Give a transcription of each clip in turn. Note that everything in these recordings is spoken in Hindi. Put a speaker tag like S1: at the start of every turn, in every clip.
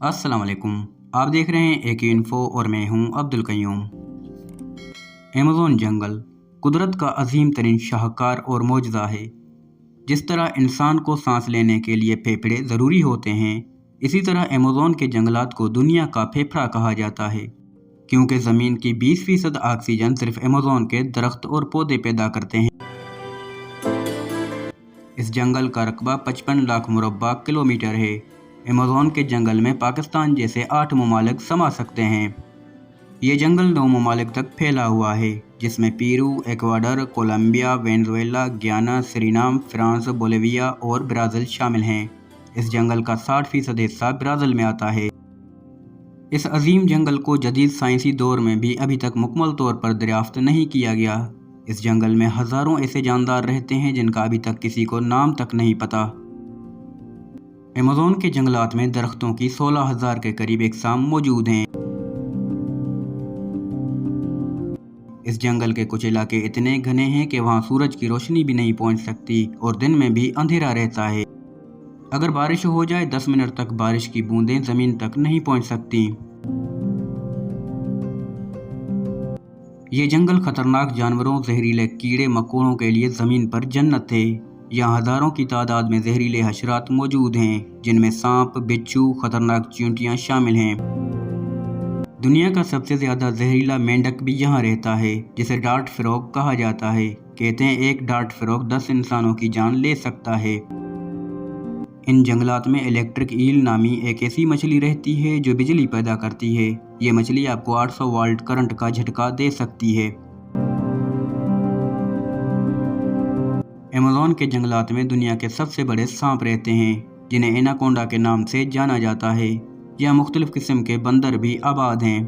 S1: अस्सलाम वालेकुम। आप देख रहे हैं एक इन्फो और मैं हूं अब्दुल कयूम। अमेज़न जंगल कुदरत का अजीम तरीन शाहकार और मौजज़ा है। जिस तरह इंसान को सांस लेने के लिए फेफड़े ज़रूरी होते हैं, इसी तरह अमेज़न के जंगलात को दुनिया का फेफड़ा कहा जाता है, क्योंकि ज़मीन की 20% ऑक्सीजन सिर्फ अमेज़न के दरख्त और पौधे पैदा करते हैं। इस जंगल का रकबा 55 लाख मुरब्बा किलोमीटर है। अमेज़न के जंगल में पाकिस्तान जैसे 8 ममालिक समा सकते हैं। ये जंगल 9 ममालिक तक फैला हुआ है, जिसमें पेरू, इक्वाडोर, कोलंबिया, वेनेजुएला, गियाना, सूरीनाम, फ्रांस, बोलिविया और ब्राज़ील शामिल हैं। इस जंगल का 60% हिस्सा ब्राज़ील में आता है। इस अजीम जंगल को जदीद साइंसी दौर में भी अभी तक मुकम्मल तौर पर दरियाफ्त नहीं किया गया। इस जंगल में हज़ारों ऐसे जानदार रहते हैं जिनका अभी तक किसी को नाम तक नहीं पता। अमेज़न के जंगलात में दरख्तों की 16,000 के करीब अक़साम मौजूद हैं। इस जंगल के कुछ इलाके इतने घने हैं कि वहाँ सूरज की रोशनी भी नहीं पहुँच सकती और दिन में भी अंधेरा रहता है। अगर बारिश हो जाए 10 मिनट तक बारिश की बूंदें ज़मीन तक नहीं पहुँच सकती। ये जंगल खतरनाक जानवरों, जहरीले कीड़े मकोड़ों के लिए ज़मीन पर जन्नत है। यहाँ हज़ारों की तादाद में जहरीले हशरात मौजूद हैं, जिनमें सांप, बिच्छू, खतरनाक चींटियाँ शामिल हैं। दुनिया का सबसे ज़्यादा जहरीला मेंढक भी यहाँ रहता है, जिसे डार्ट फ्रॉग कहा जाता है। कहते हैं एक डार्ट फ्रॉग 10 इंसानों की जान ले सकता है। इन जंगलात में इलेक्ट्रिक ईल नामी एक ऐसी मछली रहती है जो बिजली पैदा करती है। ये मछली आपको 800 वोल्ट करंट का झटका दे सकती है। अमेज़न के जंगलात में दुनिया के सबसे बड़े सांप रहते हैं, जिन्हें एनाकोंडा के नाम से जाना जाता है। यहाँ मुख्तलिफ किस्म के बंदर भी आबाद हैं।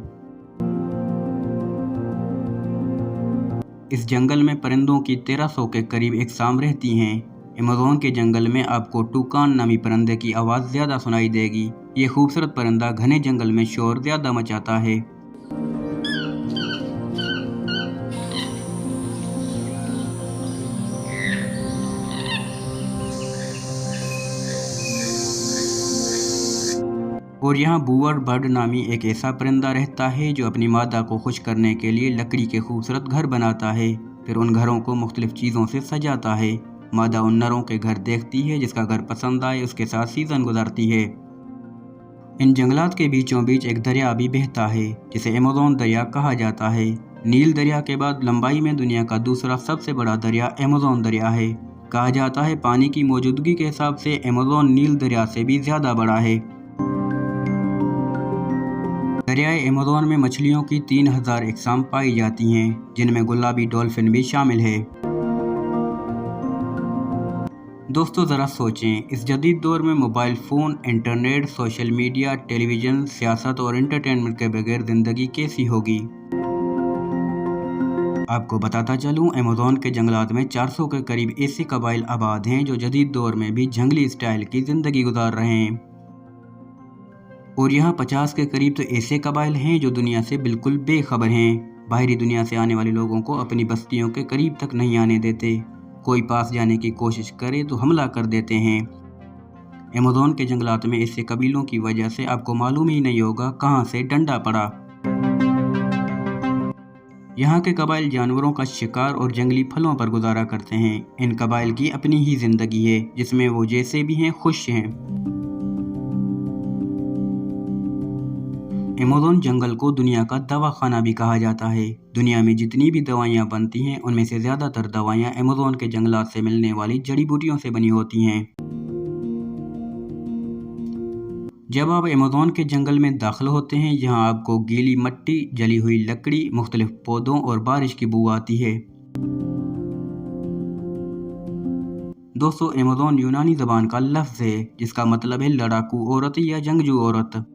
S1: इस जंगल में परिंदों की 1300 के करीब अक़साम रहती हैं। अमेज़न के जंगल में आपको टूकान नामी परिंदे की आवाज़ ज़्यादा सुनाई देगी। ये खूबसूरत परिंदा घने जंगल में शोर ज़्यादा मचाता है। और यहाँ बूअर बर्ड नामी एक ऐसा परिंदा रहता है जो अपनी मादा को खुश करने के लिए लकड़ी के खूबसूरत घर बनाता है, फिर उन घरों को मुख्तलिफ चीज़ों से सजाता है। मादा उन नरों के घर देखती है, जिसका घर पसंद आए उसके साथ सीज़न गुजारती है। इन जंगलात के बीचों बीच एक दरिया भी बहता है, जिसे अमेज़न दरिया कहा जाता है। नील दरिया के बाद लंबाई में दुनिया का दूसरा सबसे बड़ा दरिया अमेज़न दरिया है। कहा जाता है पानी की मौजूदगी के हिसाब से अमेज़न नील दरिया से भी ज़्यादा बड़ा है। दरियाए अमेज़न में मछलियों की 3000 अक़साम पाई जाती हैं, जिनमें गुलाबी डॉल्फिन भी शामिल है। दोस्तों ज़रा सोचें, इस जदीद दौर में mobile phone, internet, social media, television, सियासत और एंटरटेनमेंट के बगैर ज़िंदगी कैसी होगी। आपको बताता चलूँ, अमेज़न के जंगलात में 400 के करीब ऐसे कबाइल आबाद हैं जो जदीद दौर में भी जंगली स्टाइल की ज़िंदगी गुजार रहे हैं। और यहाँ 50 के करीब तो ऐसे कबाइल हैं जो दुनिया से बिल्कुल बेखबर हैं। बाहरी दुनिया से आने वाले लोगों को अपनी बस्तियों के करीब तक नहीं आने देते। कोई पास जाने की कोशिश करे तो हमला कर देते हैं। अमेज़न के जंगलात में ऐसे कबीलों की वजह से आपको मालूम ही नहीं होगा कहाँ से डंडा पड़ा। यहाँ के कबाइल जानवरों का शिकार और जंगली फलों पर गुजारा करते हैं। इन कबाइल की अपनी ही जिंदगी है, जिसमें वो जैसे भी हैं खुश हैं। अमेज़न जंगल को दुनिया का दवाखाना भी कहा जाता है। दुनिया में जितनी भी दवाइयाँ बनती हैं, उनमें से ज़्यादातर दवाइयाँ अमेज़न के जंगलात से मिलने वाली जड़ी बूटियों से बनी होती हैं। जब आप अमेज़न के जंगल में दाखिल होते हैं, यहाँ आपको गीली मिट्टी, जली हुई लकड़ी, मुख्तलिफ पौधों और बारिश की बू आती है। दोस्तों, अमेज़न यूनानी ज़बान का लफ्ज़ है, जिसका मतलब है लड़ाकू औरत या जंगजू औरत।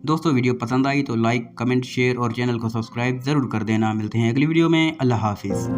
S1: दोस्तों वीडियो पसंद आई तो लाइक, कमेंट, शेयर और चैनल को सब्सक्राइब ज़रूर कर देना। मिलते हैं अगली वीडियो में। अल्लाह हाफिज़।